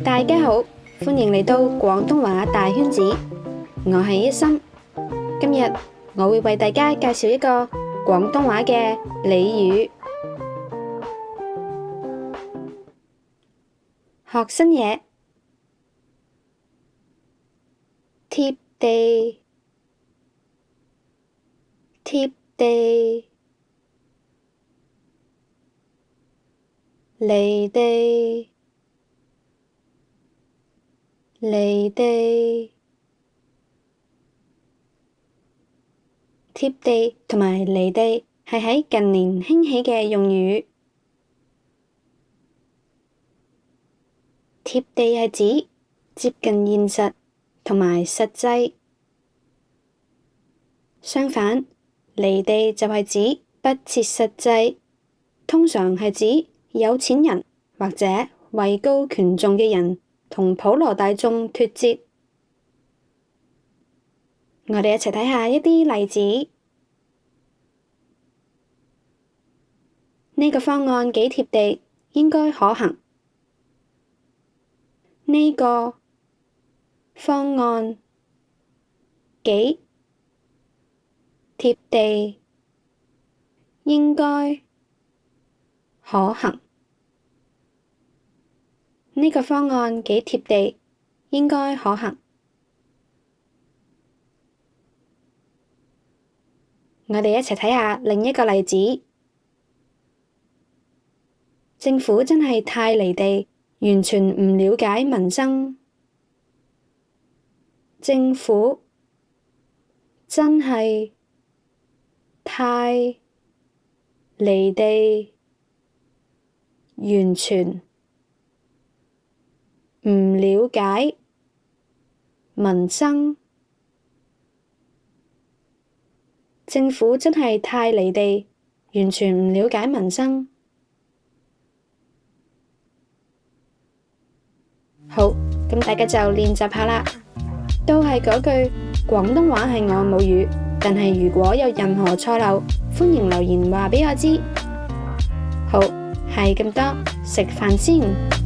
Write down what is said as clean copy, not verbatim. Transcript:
大家好，歡迎嚟到廣東話大圈子，我係一心。今日我會為大家介紹一個廣東話嘅俚語。學新嘢，貼地，貼地，離地，離地。貼地同埋離地係喺近年興起嘅用語。貼地係指接近現實同埋實際，相反，離地就係指不切實際，通常係指有錢人或者位高權重嘅人同普羅大眾脫節。我哋一齊睇下一啲例子。呢個方案幾貼地，應該可行。呢個方案幾貼地，應該可行。呢個方案幾貼地，應該可行。我哋一齊睇下另一個例子。政府真係太離地，完全唔了解民生。政府真係太離地，完全唔了解民生。政府真係太離地，完全唔了解民生。好，咁大家就練習下啦。都係嗰句，廣東話係我母語，但係如果有任何錯漏，歡迎留言話畀我知。好，係咁多，食飯先。